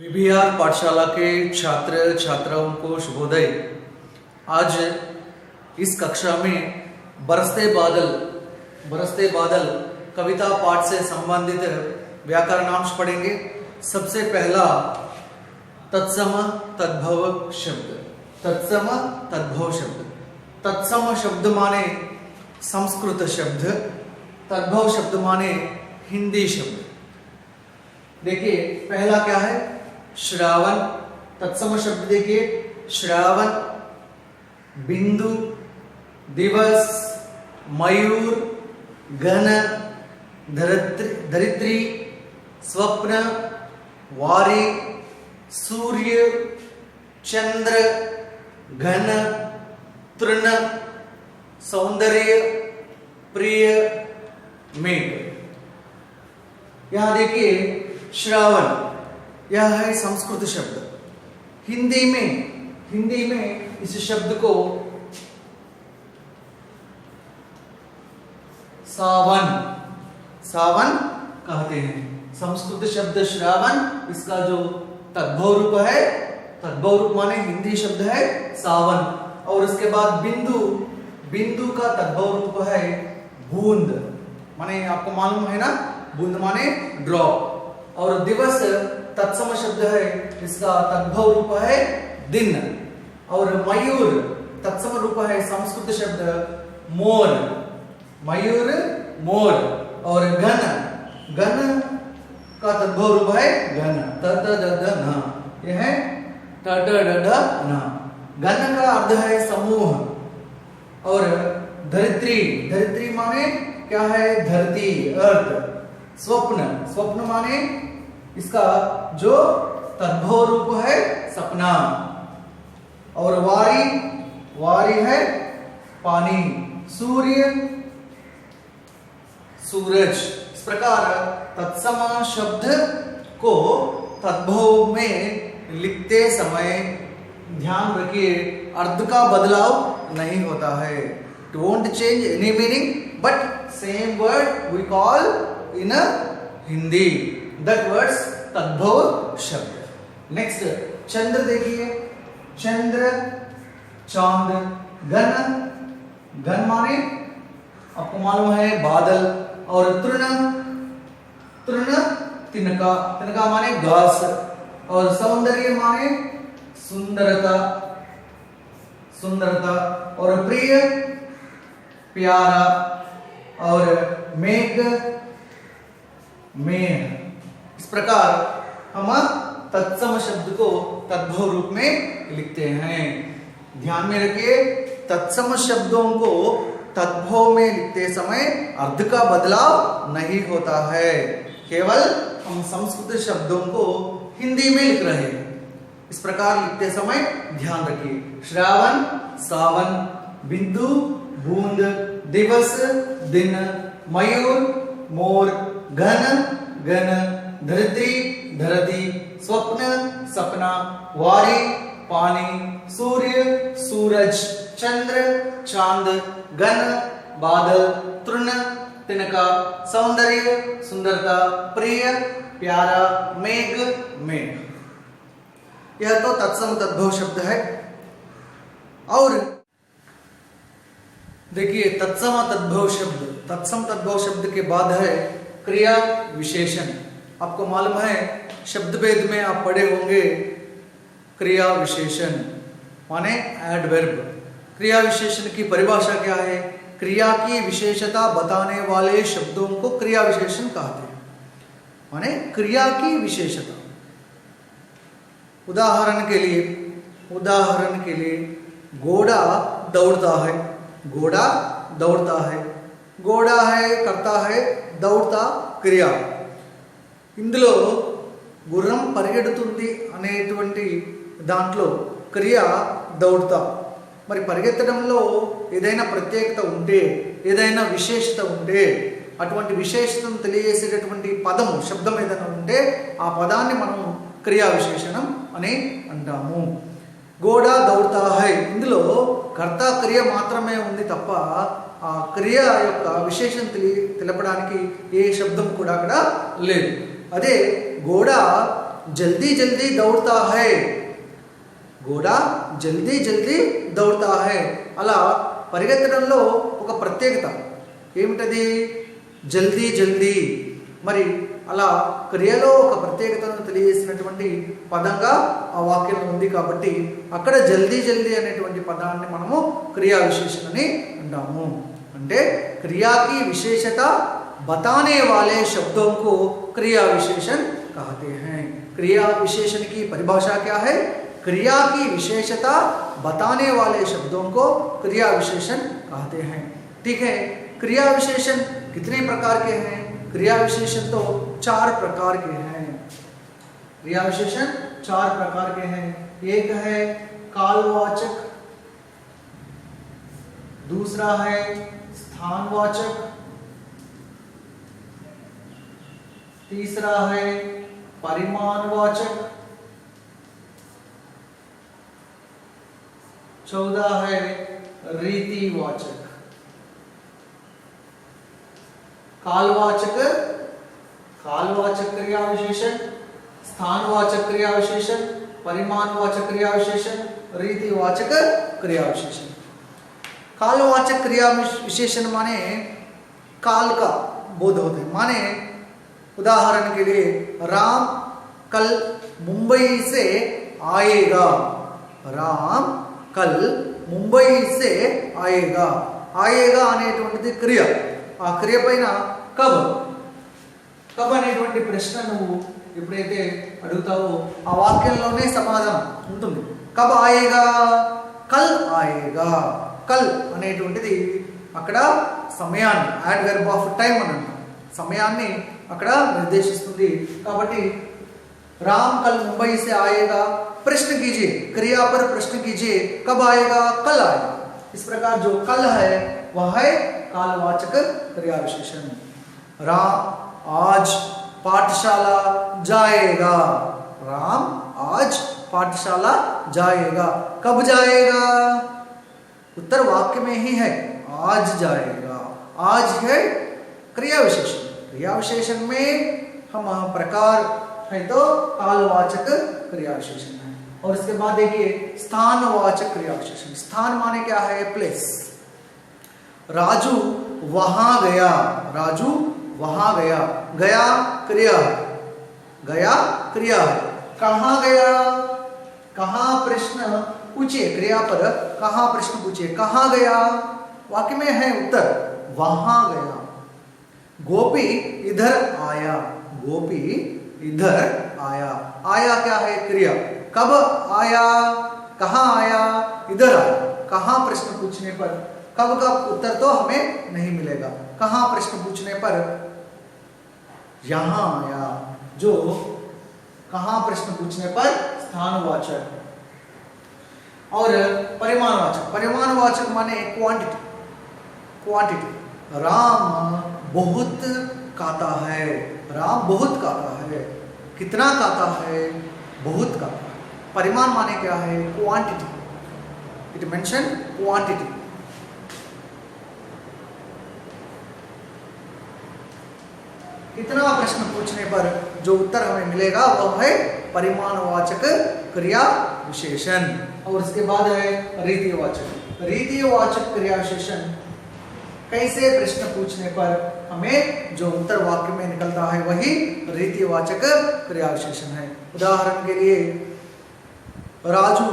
विभिआर पाठशाला के छात्र छात्राओं को शुभोदय। आज इस कक्षा में बरसते बादल कविता पाठ से संबंधित व्याकरणांश पढ़ेंगे। सबसे पहला तत्सम तद्भव शब्द। तत्सम तद्भव शब्द, तत्सम शब्द माने संस्कृत शब्द, तद्भव शब्द माने हिंदी शब्द। देखिए पहला क्या है, श्रावण। तत्सम शब्द देखिए, श्रावण, बिंदु, दिवस, मयूर, घन, धरित्री, स्वप्न, वारी, सूर्य, चंद्र, घन, तृण, सौंदर्य, प्रिय, मेघ। यहां देखिए श्रावण, यह है संस्कृत शब्द। हिंदी में इस शब्द को सावन कहते हैं। संस्कृत शब्द श्रावण, इसका जो तद्भव रूप है, तद्भव रूप माने हिंदी शब्द है सावन। और उसके बाद बिंदु का तद्भव रूप है बूंद, माने आपको मालूम है ना, बूंद माने ड्रॉप। और दिवस तत्सम शब्द है, इसका तद्भव रूप है दिन। और मयूर तत्सम रूप है संस्कृत शब्द मोर, मयूर मोर। और घन का तद्भव रूप है घन, न, यह है न। घन का अर्थ है समूह। और धरित्री माने क्या है, धरती, अर्थ। स्वप्न माने इसका जो तद्भव रूप है सपना। और वारी है पानी, सूरज। इस प्रकार तत्सम शब्द को तद्भव में लिखते समय ध्यान रखिए, अर्थ का बदलाव नहीं होता है। Don't change any meaning, but same word we call in Hindi, that words तद्भव शब्द। नेक्स्ट चंद्र देखिए, चंद्र, चांद। घन माने आपको मालूम है बादल। और तृण तिनका माने घास। और सौंदर्य माने सुंदरता। और प्रिय प्यारा। और मेघ इस प्रकार हम तत्सम शब्द को तद्भव रूप में लिखते हैं। ध्यान में रखिए, तत्सम शब्दों को तद्भव में लिखते समय अर्थ का बदलाव नहीं होता है। केवल हम संस्कृत शब्दों को हिंदी में लिख रहे हैं। इस प्रकार लिखते समय ध्यान रखिए, श्रावण सावन, बिंदु बूंद, दिवस दिन, मयूर मोर, घन, धरती, स्वप्न, सपना, वारी, पानी, सूर्य, सूरज, चंद्र, चांद, घन, बादल, तृण, तिनका, सौंदर्य, सुंदरता, प्रिय, प्यारा, मेघ। यह तो तत्सम तद्भव शब्द है। और देखिए तत्सम तद्भव शब्द के बाद है क्रिया विशेषण। आपको मालूम है, शब्द भेद में आप पढ़े होंगे क्रिया विशेषण माने एडवर्ब। क्रिया विशेषण की परिभाषा क्या है, क्रिया की विशेषता बताने वाले शब्दों को क्रिया विशेषण कहते हैं। माने क्रिया की विशेषता। उदाहरण के लिए घोड़ा दौड़ता है, घोड़ा है करता है, दौड़ता क्रिया। ఇందులో గుర్రం పరిగెడుతుంది అనేటువంటి దాంట్లో క్రియ దౌడతా. మరి పరిగెత్తడంలో ఏదైనా ప్రత్యేకత ఉంటే, ఏదైనా విశేషత ఉంటే, అటువంటి విశేషతను తెలియజేసేటటువంటి పదము, శబ్దం ఏదైనా ఉంటే ఆ పదాన్ని మనం క్రియా విశేషణం అని అంటాము. గోడా దౌడతా హై, ఇందులో కర్త క్రియ మాత్రమే ఉంది తప్ప ఆ క్రియ యొక్క విశేషం తెలపడానికి ఏ శబ్దం కూడా అక్కడ లేదు. అదే గోడ जल्दी जल्दी दौड़ता है. घोड़ा జల్దీ జల్దీ దౌడతా హై. అలా పరిగెత్తడంలో ఒక ప్రత్యేకత ఏమిటది? జల్దీ జల్దీ. మరి అలా క్రియలో ఒక ప్రత్యేకతను తెలియజేసినటువంటి పదంగా ఆ వాక్యం ఉంది కాబట్టి అక్కడ జల్దీ జల్దీ అనేటువంటి పదాన్ని మనము క్రియా విశేషణని అంటాము. అంటే క్రియాకి విశేషత बताने वाले शब्दों को क्रिया विशेषण कहते हैं. क्रिया विशेषण की परिभाषा क्या है? क्रिया की विशेषता बताने वाले शब्दों को क्रिया विशेषण कहते हैं. ठीक है. क्रिया विशेषण कितने प्रकार के हैं? क्रिया विशेषण तो 4 प्रकार के हैं. क्रिया विशेषण 4 प्रकार के हैं. एक है कालवाचक, दूसरा है स्थानवाचक, तीसरा है परिमाणवाचक, चौथा है रीतिवाचक. कालवाचक, कालवाचक क्रिया विशेषण, स्थानवाचक क्रिया विशेषण, परिमाणवाचक क्रिया विशेषण, रीतिवाचक क्रिया विशेषण. कालवाचक क्रिया विशेषण माने काल का बोध होते हैं. माने उदाहरण के लिए राम कल मुंबई से आएगा. राम कल मुंबई से आएगा. आएगा అనేటువంటిది క్రియ. ఆ క్రియ పైన కబ్ కబ్ అనేటువంటి ప్రశ్న నువ్వు ఎప్పుడైతే అడుగుతావో ఆ వాక్యంలోనే సమాధానం ఉంటుంది. కబ్ ఆయేగా, కల్ ఆయేగా. కల్ అనేటువంటిది అక్కడ సమయాన్ని యాడ్వర్బ్ ఆఫ్ టైం అని అంటాం. సమయాన్ని అక్కడ నిర్దేశిస్తుంది. కాబట్టి राम कल मुंबई से आएगा, प्रश्न कीजिए, क्रिया पर प्रश्न कीजिए, कब आएगा? कल आएगा. इस प्रकार जो कल है वह है कालवाचक क्रिया विशेषण. राम आज पाठशाला जाएगा. राम आज पाठशाला जाएगा. कब जाएगा? उत्तर वाक्य में ही है, आज जाएगा. आज है क्रिया विशेषण. क्रिया विशेषण में हम प्रकार है तो कालवाचक क्रिया विशेषण है. और इसके बाद देखिए स्थानवाचक क्रिया विशेषण. स्थान माने क्या है? प्लेस. राजू वहां गया. राजू वहां गया. गया क्रिया है. गया क्रिया है. कहां गया? कहां प्रश्न पूछिए. क्रिया पर कहां प्रश्न पूछिए. कहां गया? वाक्य में है उत्तर, वहां गया. गोपी इधर आया. गोपी इधर आया. आया क्या है? क्रिया. कब आया? कहां आया? इधर आया. कहां प्रश्न पूछने पर कब का उत्तर तो हमें नहीं मिलेगा. कहां प्रश्न पूछने पर यहां आया. जो कहां प्रश्न पूछने पर स्थानवाचक. और परिमाणवाचक. परिमाणवाचक माने क्वांटिटी. क्वांटिटी. राम बहुत खाता है. राम बहुत खाता है. कितना खाता है? बहुत खाता है. परिमाण माने क्या है? क्वांटिटी. It mention quantity. कितना प्रश्न पूछने पर जो उत्तर हमें मिलेगा वह है परिमाणवाचक क्रिया विशेषण. और उसके बाद है रीतिवाचक. रीतिवाचक क्रिया विशेषण कैसे प्रश्न पूछने पर हमें जो उत्तर वाक्य में निकलता है वही रीतिवाचक क्रिया विशेषण है. उदाहरण के लिए राजू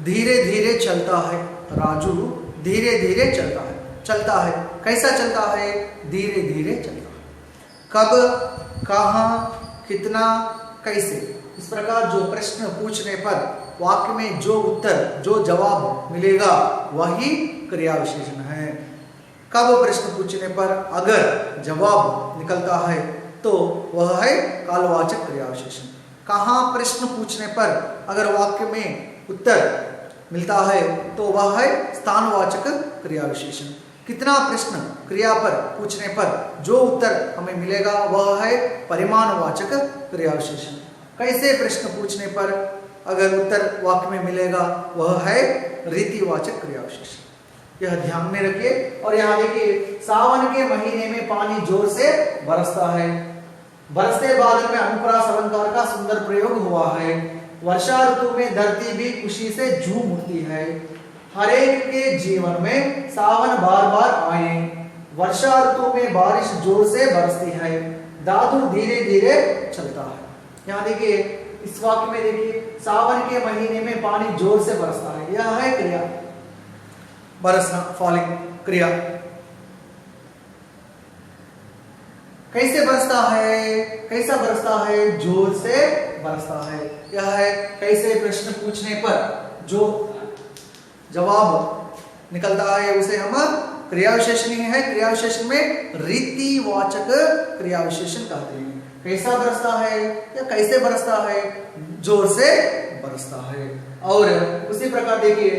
धीरे धीरे चलता है. राजू धीरे धीरे चलता है. चलता है कैसा चलता है? धीरे धीरे चलता है. कब, कहां, कितना, कैसे. इस प्रकार जो प्रश्न पूछने पर वाक्य में जो उत्तर जो जवाब मिलेगा वही क्रिया विशेषण है. कब प्रश्न पूछने पर अगर जवाब निकलता है तो वह है कालवाचक क्रिया विशेषण. कहां प्रश्न पूछने पर अगर वाक्य में उत्तर मिलता है तो वह है स्थानवाचक क्रिया विशेषण. कितना प्रश्न क्रिया पर पूछने पर जो उत्तर हमें मिलेगा वह है परिमाणवाचक क्रिया विशेषण. कैसे प्रश्न पूछने पर अगर उत्तर वाक्य में मिलेगा वह है रीतिवाचक क्रिया विशेषण. यह ध्यान में रखिए. और यहाँ देखिए सावन के महीने में पानी जोर से बरसता है. बरसते बादल में अनुप्रास अलंकार का सुंदर प्रयोग हुआ है। वर्षा ऋतु में धरती भी खुशी से झूम उठती है। हर एक के जीवन में सावन बार बार आए। वर्षा ऋतु में बारिश जोर से बरसती है। दादू धीरे धीरे चलता है। यहाँ देखिए इस वाक्य में देखिए सावन के महीने में पानी जोर से बरसता है। यह है क्रिया, बरसना, फॉलिंग क्रिया। कैसे बरसता है? कैसा बरसता है? जोर से बरसता है। यह है कैसे प्रश्न पूछने पर जो जवाब निकलता है उसे हम क्रिया विशेषण ही है। क्रिया विशेषण में रीतिवाचक क्रिया विशेषण कहते हैं। कैसा बरसता है या कैसे बरसता है? जोर से बरसता है। और उसी प्रकार देखिए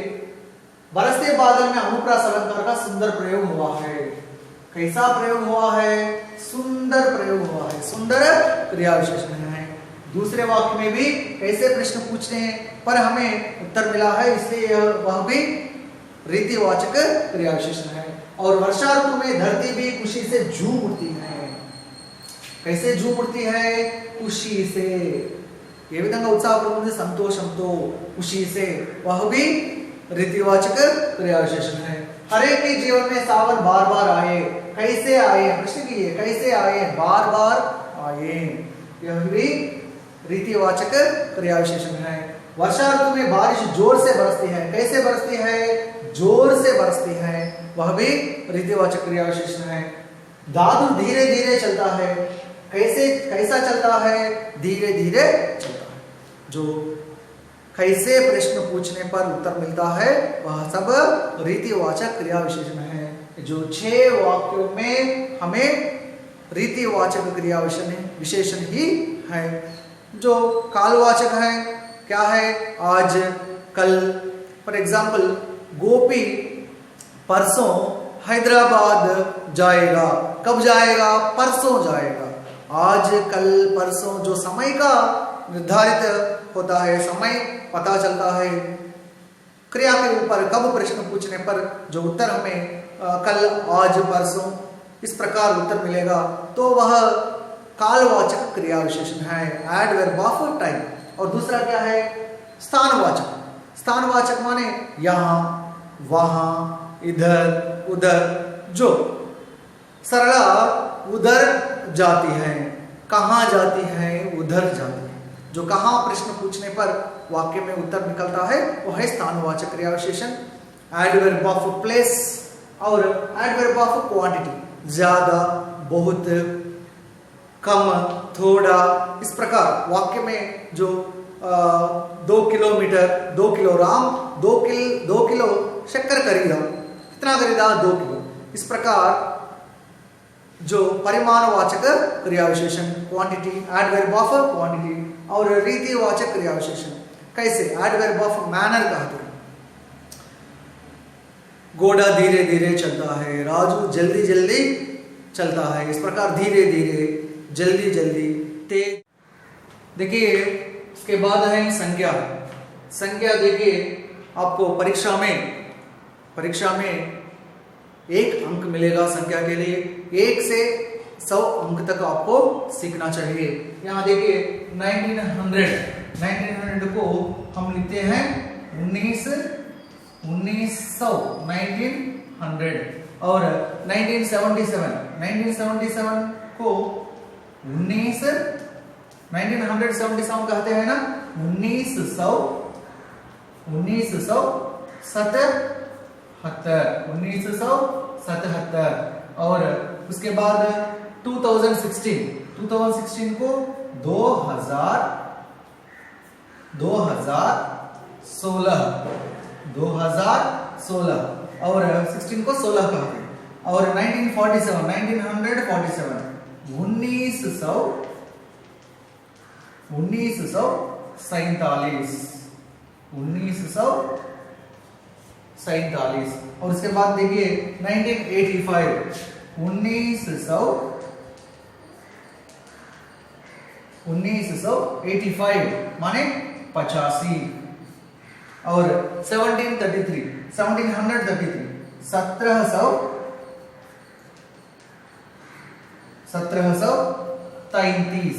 बरसते बादल में अनुप्रास अलंकार का सुंदर प्रयोग हुआ है। कैसा प्रयोग हुआ है? सुंदर प्रयोग हुआ है। सुंदर क्रिया विशेषण है। दूसरे वाक्य में भी कैसे प्रश्न पूछने पर हमें उत्तर मिला है, इसलिए वह भी रीतिवाचक क्रिया विशेषण है। और वर्षा ऋतु में धरती भी खुशी से झूम उठती है। कैसे झूम उठती है? खुशी से। ये विधंगा उत्साह संतोषंतो खुशी से, वह भी रीतिवाचक क्रिया विशेषण है। हर एक के जीवन में सावन बार बार आए। कैसे आए? प्रश्न कीजिए कैसे आए? बार बार आए। यह भी रीतिवाचक क्रिया विशेषण है। वर्षा ऋतु में बारिश जोर से बरसती है। कैसे बरसती है? जोर से बरसती है। वह भी रीतिवाचक क्रिया विशेषण है। दादू धीरे धीरे चलता है। कैसे कैसा चलता है? धीरे धीरे चलता है। जो कैसे प्रश्न पूछने पर उत्तर मिलता है वह सब रीतिवाचक क्रिया विशेषण है। जो 6 वाक्यों में हमें रीतिवाचक क्रिया विशेषण ही है। जो कालवाचक है क्या है? आज, कल। फॉर एग्जाम्पल गोपी परसों हैदराबाद जाएगा। कब जाएगा? परसों जाएगा। आज, कल, परसों जो समय का निर्धारित होता है, समय पता चलता है। क्रिया के ऊपर कब प्रश्न पूछने पर जो उत्तर हमें कल, आज, परसों इस प्रकार उत्तर मिलेगा तो वह कालवाचक क्रिया विशेषण है। Adverb of time. और दूसरा क्या है? स्थानवाचक। स्थानवाचक माने यहाँ, वहां, इधर, उधर। जो सरला उधर जाती है, कहाँ जाती है? उधर जाती है। जो कहाँ प्रश्न पूछने पर वाक्य में उत्तर निकलता है वह है स्थानवाचक क्रिया विशेषण। एडवर्ब ऑफ प्लेस और एडवर्ब ऑफ क्वांटिटी, ज्यादा, बहुत, कम, थोड़ा। इस प्रकार वाक्य में जो 2 किलोमीटर, 2 किलोग्राम, 2 किलो शक्कर खरीदा। कितना खरीदा? 2 किलो। इस प्रकार जो परिमाणवाचक क्रिया विशेषण क्वांटिटी, एडवर्ब ऑफ क्वांटिटी। और रीतिवाचक क्रिया विशेषण कैसे? एडवर्ब ऑफ मैनर कहते हैं। घोड़ा धीरे धीरे चलता है। राजू जल्दी जल्दी चलता है। इस प्रकार धीरे धीरे, जल्दी जल्दी, तेज। देखिए इसके बाद है संज्ञा। संज्ञा देखिए आपको परीक्षा में 1 अंक मिलेगा संख्या के लिए। 1 से 100 अंक तक आपको सीखना चाहिए। यहाँ देखिए 1900 को हम लिखते हैं 1900 और 1977 को 1977 कहते हैं ना 1977 और उसके बाद 2016 को 2016 और 16 को 16 कहते हैं। और 1947 1947 और उसके बाद देखिए 1985 माने 85 और 1733 1733 1733,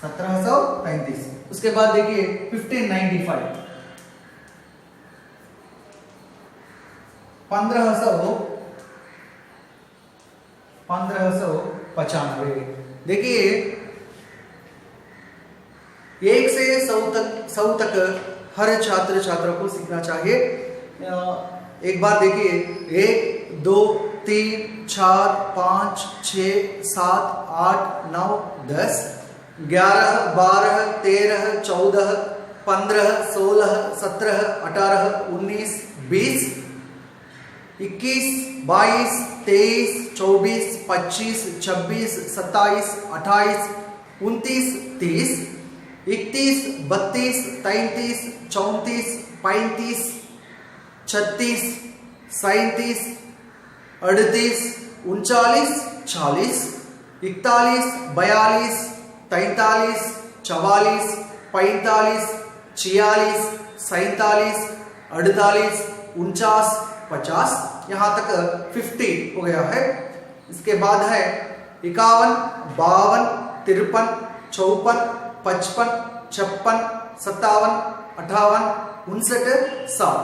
1733। उसके बाद देखिए 1595, 1595। देखिए 1 से 100 तक हर छात्र छात्रा को सीखना चाहिए। एक बार देखिए 1 2 3 4 5 6 7 8 9 10 11 12 13 14 15 16 17 18 19 20 21 22 23 24 25 26 27 28 29 30 31 32 33 34 35 36 37 38 39 40 41 42 43 44 45 46 47 48 49 50, यहाँ तक 50 हो गया है। इसके बाद है 51 52 53 54 55 56 57 58 59 60।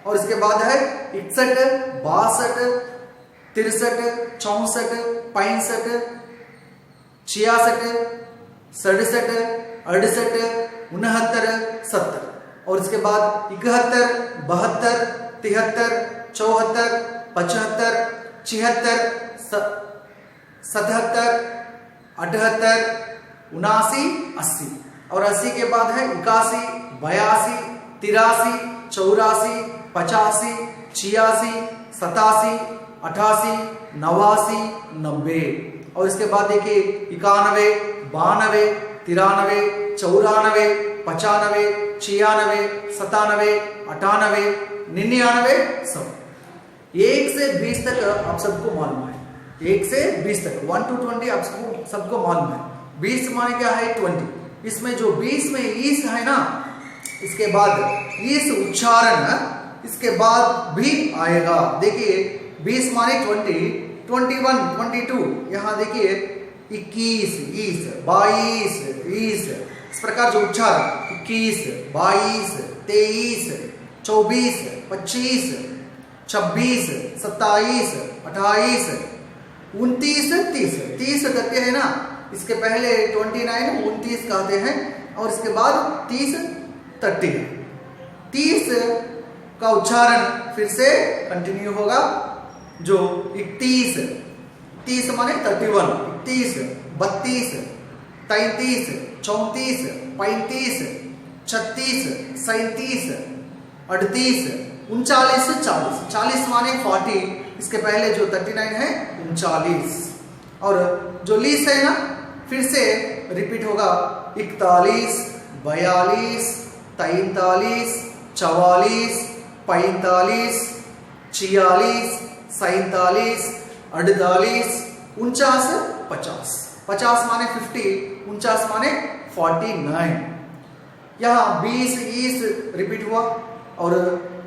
और इसके बाद है 61 62 63 64 65 66 67 68 69 70। और इसके बाद 71 72 73 74 75 76 77 78 79 80। और 80 के बाद है 81 82 83 84 85 86 87 88 89 90। और इसके बाद देखिए 91 92 93 94 95 96 97 98 99 100। 1 से 20 तक आप सबको मालूम है। 1 से 20 तक 1 to 20 आप सबको मालूम है। 20 माने क्या है 20। इसमें जो 20 में ईस है ना, इसके बाद ईस उच्चारण इसके बाद भी आएगा। देखिए 20 माने 20, 21 22। यहाँ देखिए 21 ईस 22 ईस। इस प्रकार जो उच्चारण 21 22 23 24 25 26 27 28 29 30। 30 कहते हैं ना, इसके पहले 29 29 कहते हैं और इसके बाद 30 30 है। 30 का उच्चारण फिर से कंटिन्यू होगा। जो 31 30 माने 31 31 32 33 34 35 36 37 38 39 40। 40 माने 40, इसके पहले जो 39 है 39। और जो लीस है ना, फिर से रिपीट होगा 41 42 43 44 45 46 47 48 49 50। 50 माने 50, 49 माने 49। यहाँ 20 ईस रिपीट हुआ और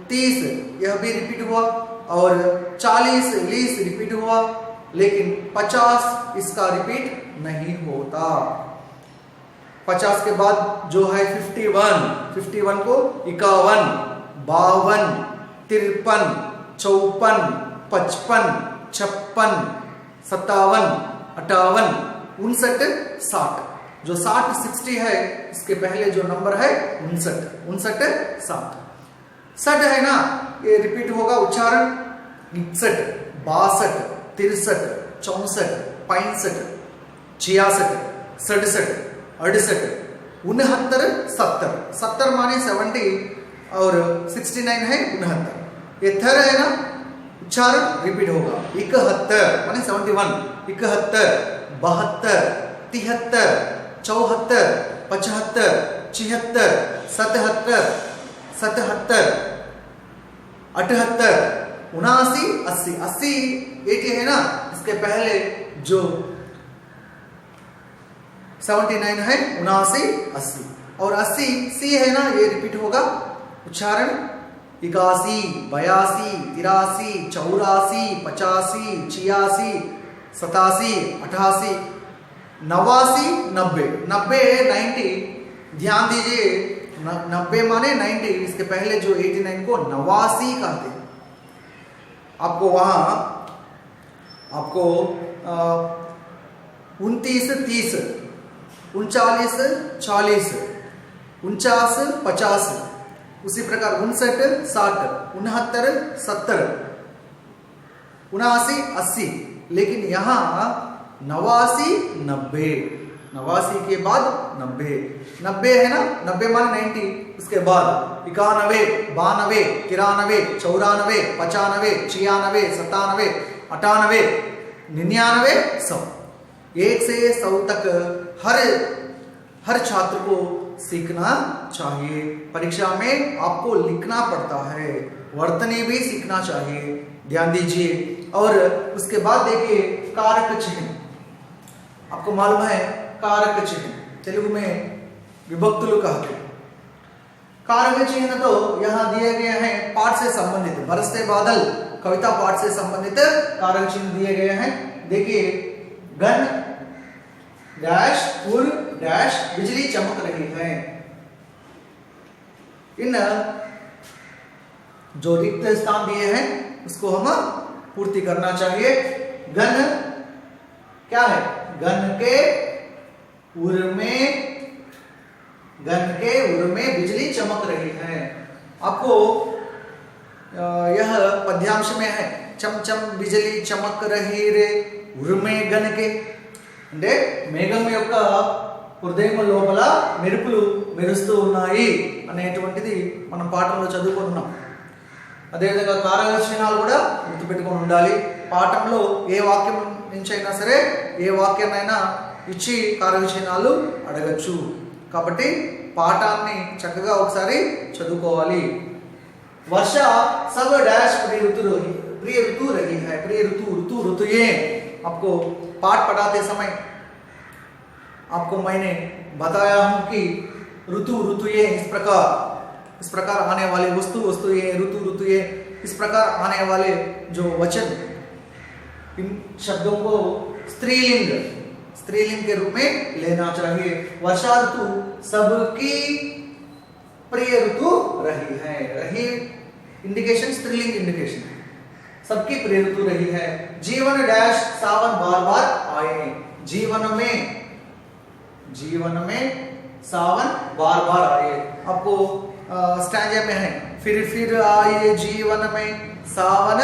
30 यह भी रिपीट हुआ और 40 लीस रिपीट हुआ, लेकिन 50 इसका रिपीट नहीं होता। 50 के बाद जो है 51 को 51 52 53 54 55 56 57 58 59 60। जो 60 60 है, इसके पहले जो नंबर है 59 60। 60 है ना, ये रिपीट होगा उच्चारण 61 62 63 64 65 66 67 68 69 70। 70 माने 70 और 69 है 69। ये थर है ना, उच्चारण रिपीट होगा 71 माने 71 71 72 73 74 75 76 77 77 78 79 80। 80 80 है ना, इसके पहले जो 79 है 79 80। और 80 सी है ना, ये रिपीट होगा उच्चारण 81 82 83 84 85 86 87 88 89 90 90 90, ध्यान दीजिए 90 माने 90, इसके पहले जो 89 को 89 कहते हैं। आपको वहां आपको 29 30, 39 40, 49 50, उसी प्रकार 59 60, 69 70, 79 80, लेकिन यहाँ 89 90, 89 के बाद 90, 90 है ना, 90 माने 90, उसके बाद 91 92 93 94 95 96 97 98 99 100, 1 से 100 तक हर छात्र को सीखना चाहिए। परीक्षा में आपको लिखना पड़ता है, वर्तनी भी सीखना चाहिए, ध्यान दीजिए। और उसके बाद देखिए कारक चिन्ह, आपको मालूम है कारक चिन्ह तेलुगु में विभक्तुलु कहते हैं। कारक चिन्ह तो यहाँ दिए गए हैं पाठ से संबंधित, बरसते बादल कविता पाठ से संबंधित कारक चिन्ह दिए गए हैं। देखिए गन डैश उर डैश बिजली चमक रही है। इन जो रिक्त स्थान दिए हैं उसको हम पूर्ति करना चाहिए। गन क्या है, गन के उर में बिजली चमक रही है। आपको यह पद्यांश में है, चमचम बिजली चमक रही रे ఉరుమే గనకే, అంటే మేఘం యొక్క హృదయం లోపల మెరుపులు మెరుస్తూ ఉన్నాయి అనేటువంటిది మనం పాఠంలో చదువుకుంటున్నాం. అదేవిధంగా కారక చిహ్నాలు కూడా గుర్తుపెట్టుకొని ఉండాలి. పాఠంలో ఏ వాక్యం నుంచి అయినా సరే ఏ వాక్యాన్నైనా ఇచ్చి కారక చిహ్నాలు అడగచ్చు. కాబట్టి పాఠాన్ని చక్కగా ఒకసారి చదువుకోవాలి. वर्ष सब डैश प्रिय ऋतु रही है, प्रिय ऋतु ऋतुएं। आपको पाठ पढ़ाते समय आपको मैंने बताया हूं कि ऋतुएं इस प्रकार आने वाले वस्तुएं ऋतुएं, इस प्रकार आने वाले जो वचन, इन शब्दों को स्त्रीलिंग के रूप में लेना चाहिए। वर्षा ऋतु सबकी प्रिय ऋतु रही है, रही इंडिकेशन स्त्रीलिंग इंडिकेशन, सबकी प्रिय ऋतु रही है। जीवन डैश सावन बार बार आए, जीवन में सावन बार बार आए। आपको स्टैंजा में है, फिर आए जीवन में सावन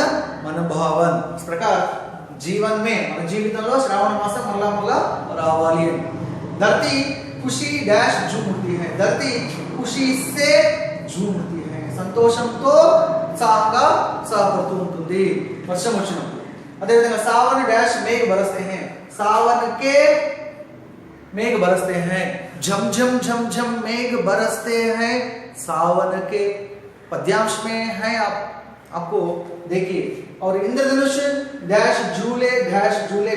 मन भावन। इस प्रकार जीवन में मन जीविతంలో శ్రావణ మాసం మళ్ళా రావాలి. धरती खुशी डैश झूमती है, धरती खुशी से झूमती है, సంతోషంతో ఉత్సాహంగా ఉత్సాహపడుతూ ఉంటుంది వర్షం వచ్చినప్పుడు. అదేవిధంగా सावन डैश मेघ बरसते हैं, सावन के मेघ बरसते हैं, झम मेघ बरसते हैं सावन के, पद्यांश में है आपको देखिए। और इंद्रधनुष डैश झूले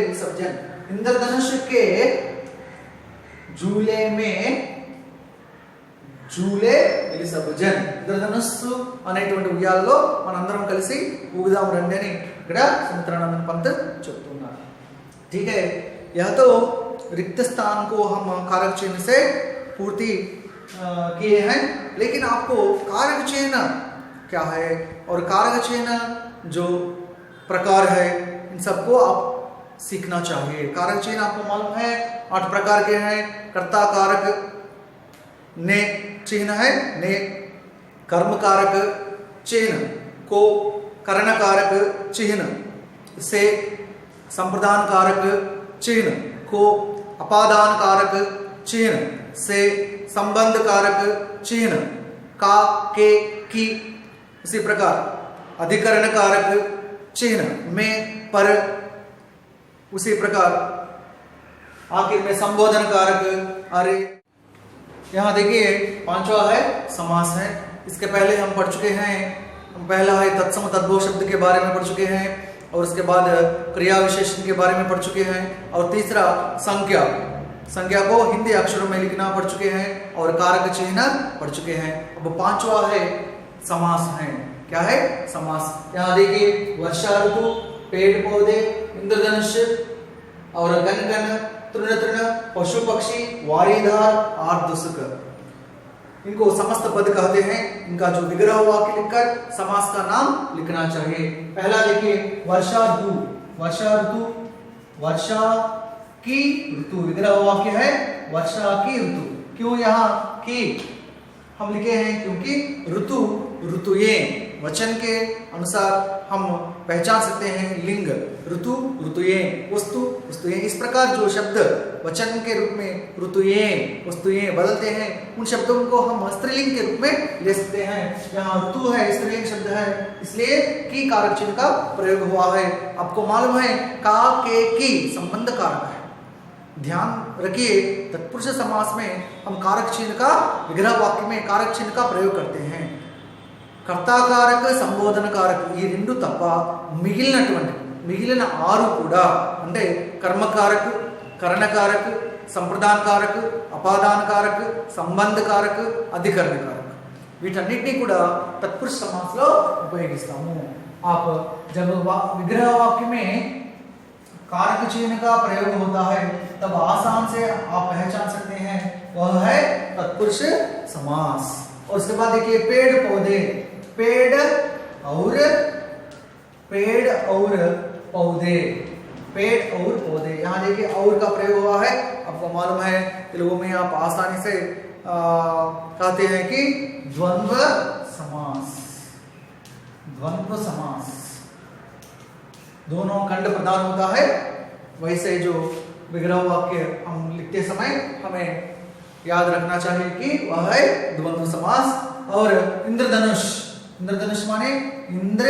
विसर्जन, इंद्रधनुष के झूले में झूले విసర్జన, ఇంద్రధనుస్సు అనేటువంటి ఉయ్యాలలో మనందరం కలిసి ఊగుదాం రండి అని ఇక్కడ సుమిత్రానందన్ పంత్ చెప్తున్నారు. ठीक है, यह तो रिक्त स्थान को हम कारक चिन्ह से पूर्ति किए हैं, लेकिन आपको कारक चिन्ह क्या है और कारक चिन्ह जो प्रकार है इन सबको आप सीखना चाहिए. कारक चिन्ह आपको मालूम है 8 प्रकार के हैं. कर्ता कारक ने चिन्ह है, ने कर्म कारक चिन्ह, को करण कारक चिन्ह, से संप्रदान कारक चिन्ह, को अपादान कारक चिन्ह, से संबंध कारक चिन्ह, का के की, इसी प्रकार अधिकरण कारक चिन्ह, में पर, उसी प्रकार आखिर में संबोधन कारक. अरे यहाँ देखिए 5वां है समास है. इसके पहले हम पढ़ चुके हैं, पहला है तत्सम तद्भव शब्द के बारे में पढ़ चुके हैं, और उसके बाद क्रिया विशेषण के बारे में पढ़ चुके हैं, और तीसरा संज्ञा को हिंदी अक्षरों में लिखना पढ़ चुके हैं, और कारक चिन्ह पढ़ चुके हैं. अब 5वां है समास है. क्या है समास? यहाँ देखिए वर्षा ऋतु, पेड़ पौधे, इंद्रधनुष और गन तृण तृण, पशु पक्षी, वारीधार, आर्दुसुक, इनको समस्त पद कहते हैं। इनका जो विग्रह वाक्य लिखकर समास का नाम लिखना चाहिए। पहला देखिए वर्षा ऋतु, वर्षा ऋतु, वर्षा की ऋतु, विग्रह वाक्य है वर्षा की ऋतु। क्यों यहाँ की हम लिखे हैं? क्योंकि ऋतु, ऋतुये वचन के अनुसार हम पहचान सकते हैं लिंग, ऋतु, ऋतुये, वस्तु, वस्तुये। इस प्रकार जो शब्द वचन के रूप में ऋतुये, वस्तुये बदलते हैं, उन शब्दों को हम स्त्रीलिंग के रूप में ले सकते हैं। यहाँ ऋतु है, स्त्रीलिंग शब्द है, इसलिए की कारक चिन्ह का प्रयोग हुआ है। आपको मालूम है का के की संबंध कारक है। ध्यान रखिए तत्पुरुष समास में हम कारक चिन्ह का विग्रह वाक्य में कारक चिन्ह का प्रयोग करते हैं। कर्ता कारक, संबोधन कारक ఈ రెండు తప్ప మిగిలిన 6 కూడా అంటే కర్మకారక్, కరణకారక్, సంప్రదానకారక్, అపాదానకారక్, సంబంధకారక్, అధికరణకారక్ వీటన్నిటిని కూడా तत्पुरुष समास లో ఉపయోగిస్తాము। आप जब विग्रह वाक्य में कारक चिन्ह का प्रयोग होता है तब आसान से आप पहचान सकते हैं वह है तत्पुरुष समास। और उसके बाद देखिए पेड़ पौधे, पेड़ और पौधे, पेड़ और पौधे, यहाँ देखिए और का प्रयोग हुआ है। आपको मालूम है तेलुगु में आप आसानी से कहते हैं कि द्वंद्व समास, द्वंद्व समास, दोनों खंड प्रधान होता है। वैसे जो विग्रह वाक्य हम लिखते समय हमें याद रखना चाहिए कि वह है द्वंद्व समास। और इंद्रधनुष, इंद्रधनुष माने इंद्र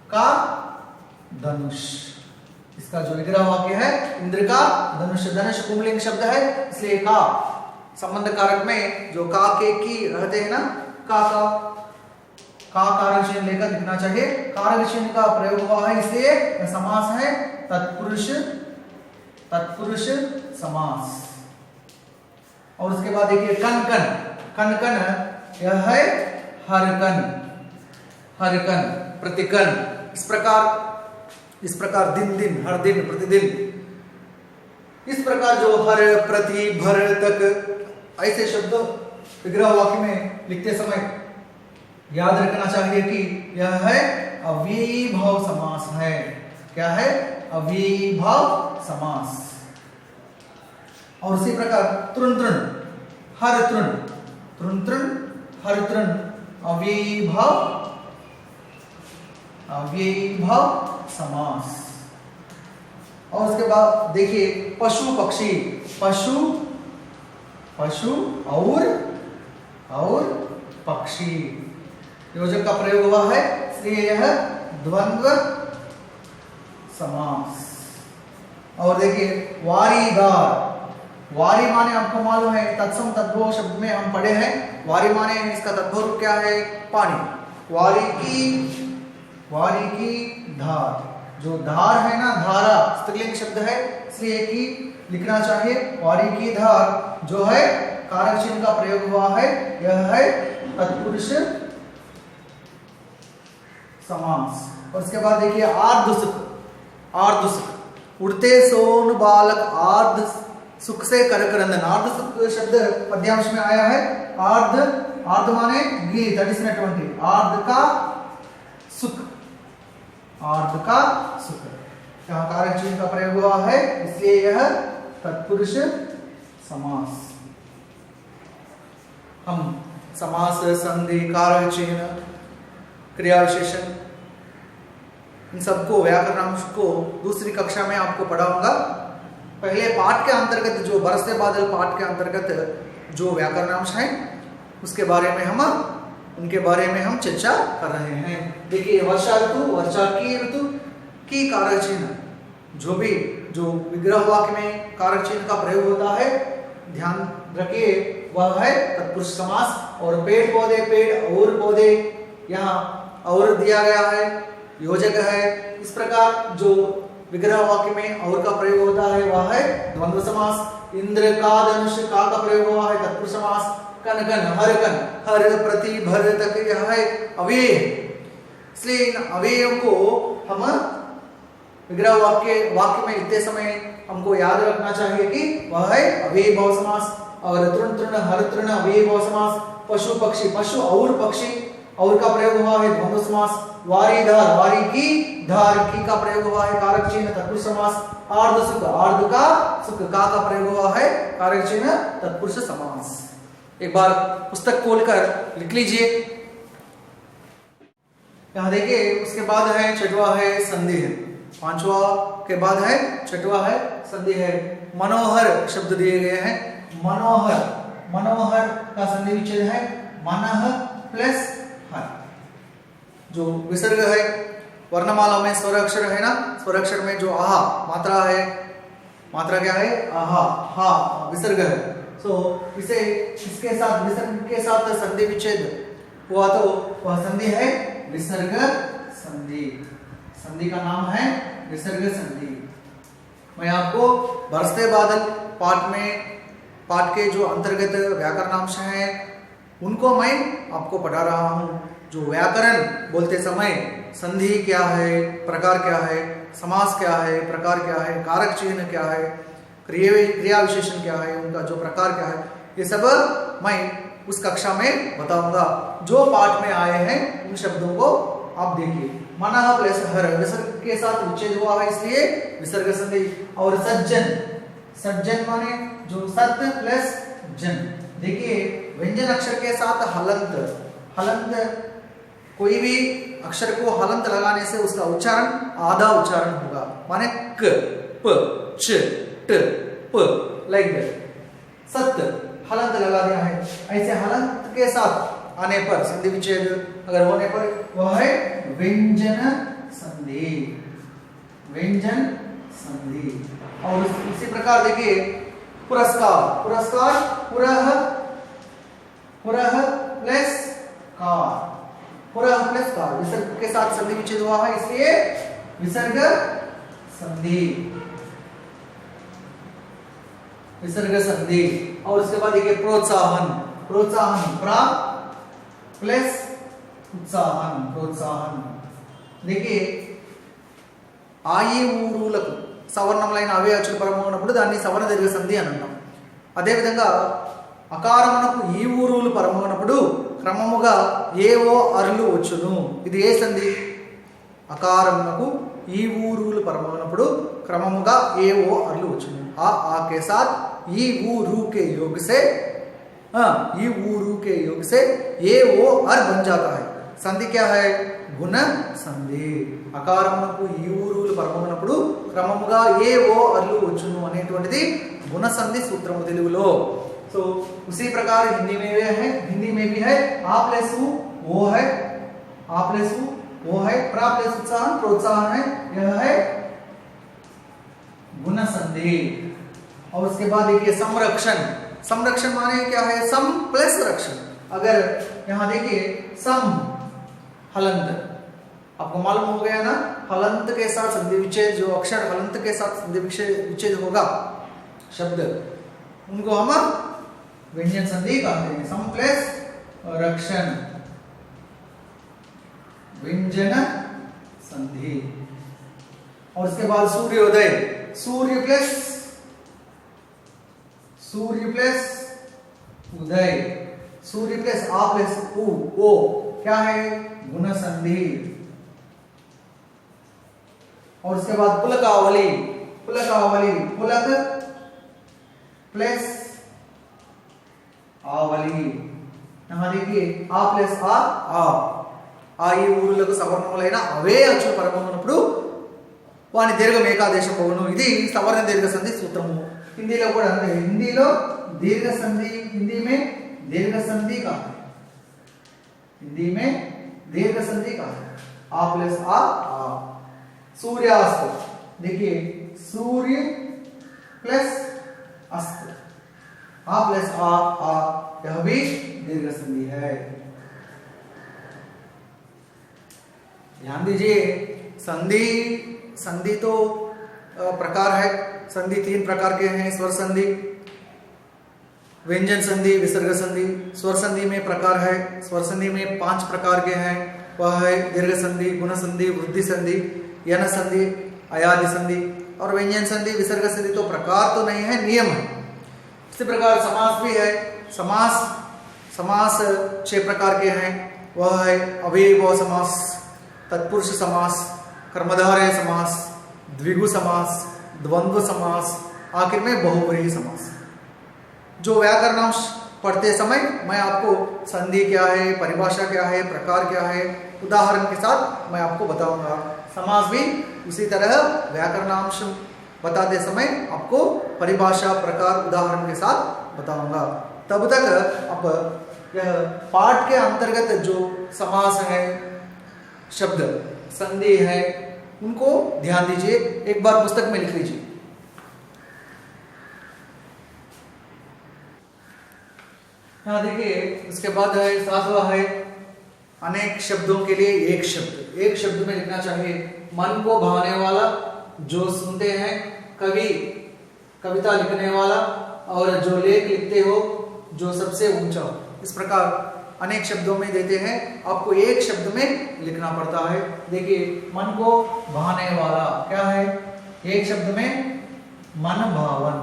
का धनुष, इसका जो विग्रह वाक्य है इंद्र का धनुष, धनुष पुंलिंग शब्द है इसलिए का संबंध कारक में जो का के की रहते हैं ना, का कारक चिन्ह लेकर लिखना चाहिए। कारक चिन्ह का प्रयोग हुआ है इसलिए समास है तत्पुरुष, तत्पुरुष समास। और उसके बाद देखिए कन कन, कन कन यह है हर कन, हर कन, प्रतिकन, इस प्रकार दिन दिन, हर दिन, प्रतिदिन, इस प्रकार जो हर, प्रति, भर, तक ऐसे शब्द विग्रह वाक्य में लिखते समय याद रखना चाहिए कि यह है अव्ययीभाव समास है। क्या है? अव्ययीभाव समास। और उसी प्रकार तृण तृण, हर तृण, तृण तृण, हर तृण, अव्ययीभाव, अव्ययीभाव समास। और उसके बाद देखिए पशु पक्षी, पशु, पशु और पक्षी, योजक का प्रयोग हुआ है इसलिए यह द्वंद्व समास। और देखिए वारीदार, वारी माने आपको मालूम है तत्सम तद्भव शब्द में हम पढ़े हैं। वारी माने इसका तद्भव रूप क्या है? पानी। वारी की धार, जो धार है ना, धारा स्त्रीलिंग शब्द है इसलिए कि लिखना चाहिए वारी की धार, जो है कारक चिन्ह का प्रयोग हुआ है, यह है तत्पुरुष समास। और उसके बाद देखिए आर्धसुख, आर्धसुख, उड़ते सोन बालक आर्ध सुख से करकरंदन, आर्धसुख शब्द पद्यांश में आया है। आर्ध, आर्ध माने गी, तडिसिनटुवंटि, आर्ध का सुख, आर्ध का सुख, यहाँ कारक चिन्ह का प्रयोग हुआ है इसलिए यह तत्पुरुष समास। हम समास, संधि, कारक चिन्ह, क्रिया विशेषण, इन सबको व्याकरणांश को दूसरी कक्षा में आपको पढ़ाऊंगा। पहले पाठ के अंतर्गत जो बरसते बादल पाठ के अंतर्गत जो व्याकरणांश हैं उसके बारे में हम उनके बारे में हम चर्चा कर रहे हैं। देखिए वर्षा ऋतु, वर्षा की ऋतु की कारक चिन्ह, जो भी जो विग्रह वाक्य में कारक चिन्ह का प्रयोग होता है ध्यान रखिए वह है तत्पुरुष समास। और पेड़ पौधे, पेड़ और पौधे, यहाँ और दिया गया है, योजक है। इस प्रकार जो विग्रह वाक्य में और का प्रयोग होता है वह है द्वंद्व समास। इंद्र का धनुष, का प्रयोग हुआ है तत्पुरुष समास। कन कन, हर कन, हर, प्रति, भर तक यह है अव्यय, इसलिए इन अव्ययों को हम विग्रह वाक्य वाक्य में लिखते समय हमको याद रखना चाहिए कि वह है अव्ययी भाव समास, और तृण तृण हर तृण अव्ययी भाव समास, पशु पक्षी पशु और पक्षी और का प्रयोग हुआ है द्वंद्व समास, वारी धार वारी की धार की का प्रयोग हुआ है कारक चिन्ह तत्पुरुष समास, आर्ध सुख आर्ध का सुख का प्रयोग हुआ है कारक चिन्ह तत्पुरुष समास। एक बार पुस्तक खोलकर लिख लीजिए। यहाँ देखिए उसके बाद है छठवा है संधि है, पांचवा के बाद है छठवा है संधि है। मनोहर शब्द दिए गए हैं, मनोहर मनोहर का संधि विच्छेद है मनः प्लस हर। जो विसर्ग है वर्णमाला में स्वर अक्षर है ना, स्वर अक्षर में जो आहा मात्रा है, मात्रा क्या है आहा, हा विसर्ग है। सो इसे इसके साथ विसर्ग के साथ संधि विच्छेद हुआ तो वह संधि है विसर्ग संधि। संधि का नाम है विसर्ग संधि। मैं आपको बरसते बादल पाठ के जो अंतर्गत व्याकरणांश हैं उनको मैं आपको पढ़ा रहा हूँ। जो व्याकरण बोलते समय संधि क्या है, प्रकार क्या है, समास क्या है, प्रकार क्या है, कारक चिन्ह क्या है, क्रिया विशेषण क्या है, उनका जो प्रकार क्या है, ये सब मैं उस कक्षा में बताऊंगा। जो पाठ में आए हैं उन शब्दों को आप देखिए। मनः प्लस हर विसर्ग के साथ विच्छेद हुआ है इसलिए विसर्ग संधि। और सज्जन, सज्जन माने जो सत्य प्लस जन। देखिए व्यंजन अक्षर के साथ हलंत, हलंत कोई भी अक्षर को हलंत लगाने से उसका उच्चारण आधा उच्चारण होगा, माने क प च ट प लाइक दैट। सत्य हलंत लगा दिया है, ऐसे हलंत के साथ आने पर संधि विच्छेद अगर होने पर वह है व्यंजन संधि, व्यंजन संधि। और इसी प्रकार देखिए पुरस्कार, पुरस्कार पुरः पुरः प्लस कार, पुरः प्लस कार विसर्ग के साथ संधि विच्छेद हुआ है इसलिए विसर्ग संधि, विसर्ग संधि। और उसके बाद देखिए प्रोत्साहन, प्रोत्साहन प्रा प्लस उत्साहन, प्रोत्साहन। देखिए ఆయి ఊరులకు సవర్ణములైన అవే అచ్చులు పరము ఉన్నప్పుడు దాన్ని సవర్ణ దీర్ఘ సంధి అని అంటాం. అదేవిధంగా అకారమునకు ఈ ఊరులు పరము ఉన్నప్పుడు క్రమముగా ఏవో అర్లు వచ్చును. ఇది ఏ సంధి? అకారమునకు ఈ ఊరులు పరము ఉన్నప్పుడు క్రమముగా ఏవో అర్లు వచ్చును. आ के साथ ई ऊ रू के योग से ई ऊ रू के योग से ये वो अर बन जाता है। संधि क्या है? गुण संधि। అకారమునకు ఈ ఊరులు పరమమునప్పుడు క్రమముగా ఏ ఓ అర్లు వచ్చును అనేటువంటిది గుణ సంధి సూత్రము తెలుగులో। सो उसी प्रकार हिंदी में भी है, हिंदी में भी है आ प्लस उ वो है, आ प्लस उ वो है, प्रा प्लस उत्साहन प्रोत्साहन है, यह है गुण संधि। और उसके बाद देखिए संरक्षण, संरक्षण माने क्या है? सम प्लस रक्षण। अगर यहां देखिए सम हलंत, आपको मालूम हो गया ना, हलंत के साथ संधि विच्छेद, जो अक्षर हलंत के साथ संधि विच्छेद होगा शब्द उनको हम व्यंजन संधि कहते हैं। सम प्लस रक्षण व्यंजन संधि। और उसके बाद सूर्योदय, सूर्य प्लस उदय, सूर्य प्लस आ प्लस उ ओ क्या है? गुण संधि। और उसके बाद पुलकावली, पुलकावली पुलक प्लस आवली। यहां देखिए आ प्लस आ ఈ ఊరులకు సవర్ణములైన అవే అచ్చు పరమమునప్పుడు వాని దీర్ఘం ఏకాదేశం పోవును। ఇది సవర్ణ దీర్ఘ సంధి సూత్రము। हिंदीలో కూడా అంతే, हिंदीలో దీర్ఘ సంధి, हिंदी में दीर्घ संधि का है, हिंदी में दीर्घ संधि का है आ प्लस आ। सूर्यास्त, देखिए सूर्य प्लस अस्त आ प्लस आ, यह भी दीर्घ संधि है। ध्यान दीजिए संधि, संधि तो प्रकार है, संधि 3 प्रकार के हैं। स्वर संधि, व्यंजन संधि, विसर्ग संधि। स्वर संधि में प्रकार है, स्वर संधि में 5 प्रकार के हैं। वह है दीर्घ संधि, गुण संधि, वृद्धि संधि, यन संधि, अयादि संधि और व्यंजन संधि विसर्ग संधि तो प्रकार तो नहीं है, नियम है। इसी प्रकार समास भी है। समास 6 प्रकार के हैं। वह है अव्ययीभाव समास, तत्पुरुष समास, कर्मधारय समास, द्विगु समास, द्वंद्व समास, आखिर में बहुव्रीहि समास। जो व्याकरणांश पढ़ते समय मैं आपको संधि क्या है, परिभाषा क्या है, प्रकार क्या है, उदाहरण के साथ मैं आपको बताऊंगा। समास भी उसी तरह व्याकरणांश बताते समय आपको परिभाषा, प्रकार, उदाहरण के साथ बताऊंगा। तब तक अब यह पाठ के अंतर्गत जो समास है, शब्द संधि है, उनको ध्यान दीजिए। एक बार पुस्तक में लिख लीजिए। यहाँ देखिए, उसके बाद है 7वां है अनेक शब्दों के लिए एक शब्द। एक शब्द में लिखना चाहिए मन को भाने वाला, जो सुनते हैं, कवि कविता लिखने वाला, और जो लेख लिखते हो जो सबसे ऊंचा हो। इस प्रकार अनेक शब्दों में देते हैं, आपको एक शब्द में लिखना पड़ता है। देखिए, मन को भाने वाला क्या है, एक शब्द में मन भावन,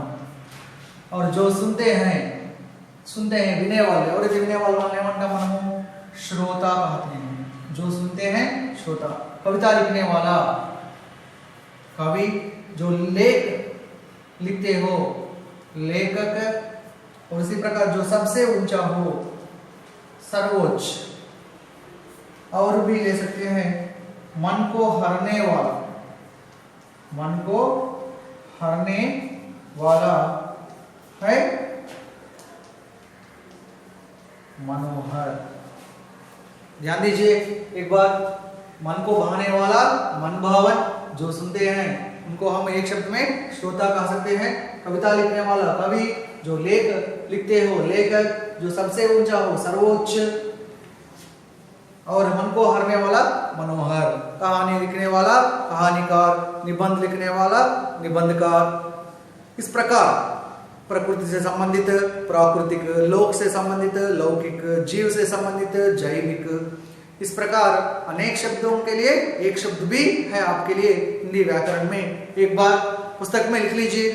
और जो सुनते हैं विने वाले, और विने वाले मनमु श्रोता कहते हैं, जो सुनते हैं श्रोता। कविता लिखने वाला कवि, जो लेख लिखते हो लेखक, और इसी प्रकार जो सबसे ऊंचा हो सर्वोच्च। और भी ले सकते हैं मन को हरने वाला, मन को हरने वाला है मनोहर। ध्यान दीजिए एक बार, मन को भाने वाला मन भावन, जो सुनते हैं उनको हम एक शब्द में श्रोता कह सकते हैं। कविता लिखने वाला कवि, जो लेख लिखते हो लेखक, जो सबसे ऊंचा हो सर्वोच्च, और मन को हरने वाला मनोहर। कहानी लिखने वाला कहानीकार, निबंध लिखने वाला निबंधकार। इस प्रकार प्रकृति से संबंधित प्राकृतिक, लोक से संबंधित लौकिक, जीव से संबंधित जैविक। इस प्रकार अनेक शब्दों के लिए एक शब्द भी है आपके लिए हिंदी व्याकरण में। एक बार पुस्तक में लिख लीजिए।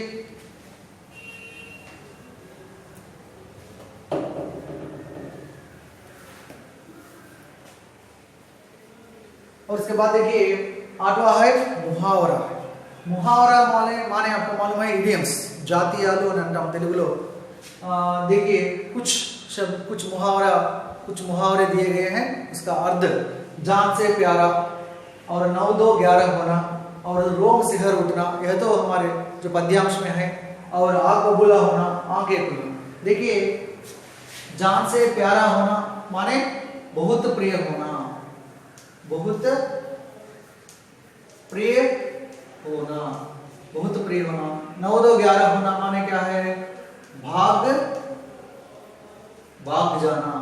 और उसके बाद देखिए 8वां है मुहावरा। मुहावरा माने आपको मालूम है इडियम्स, జాతీయాలు అని అంటాం తెలుగులో। देखिए कुछ शब्द, कुछ मुहावरे दिए गए हैं। इसका अर्थ जान से प्यारा, और 9 2 11 होना, और रोम सिहर उठना, यह तो हमारे जो पद्यांश में है। और आग बबूला होना, आंखें खुलना। देखिए, जान से प्यारा होना माने बहुत प्रिय होना, बहुत प्रिय होना, बहुत प्रिय होना। 9 2 11 होना माने क्या है, भाग जाना।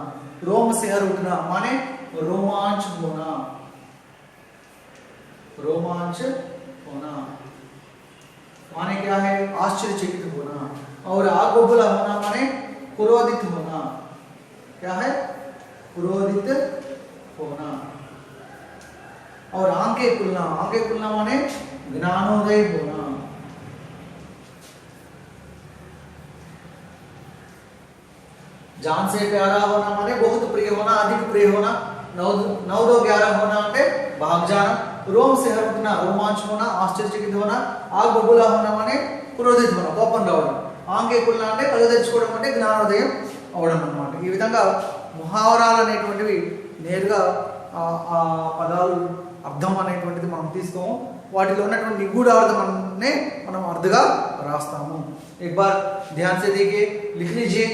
रोम सिहर उठना माने रोमांच होना, रोमांच होना माने क्या है, आश्चर्यचकित होना। और आग बबूला होना माने क्रोधित होना, क्या है, क्रोधित होना। और आंखें खुलना माने ज्ञानोदय होना। जान से प्यारा होना माने बहुत प्रिय होना, अधिक प्रिय होना। 9 2 11 होना అంటే भाग जाना। रोम से हर उठना, रोमांच होना, ఆశ్చర్యచకిत होना। आग बबूला होना माने క్రోధిత होना, కోపం రావడం। ఆంగే కుల్లా అంటే కళ్ళు తెచ్చుకోవడం అంటే జ్ఞానోదయం అవడం అన్నమాట। ఈ విధంగా ముహావరాలు అనేటువంటివి నేరుగా ఆ పదాలు అర్థం అనేటువంటిది మనం తీసుకోము, వాటిలో ఉన్నటువంటి నిగూఢార్థమనే మనం అర్థంగా రాస్తాము। एक बार ध्यान से देखिए, लिख लीजिए।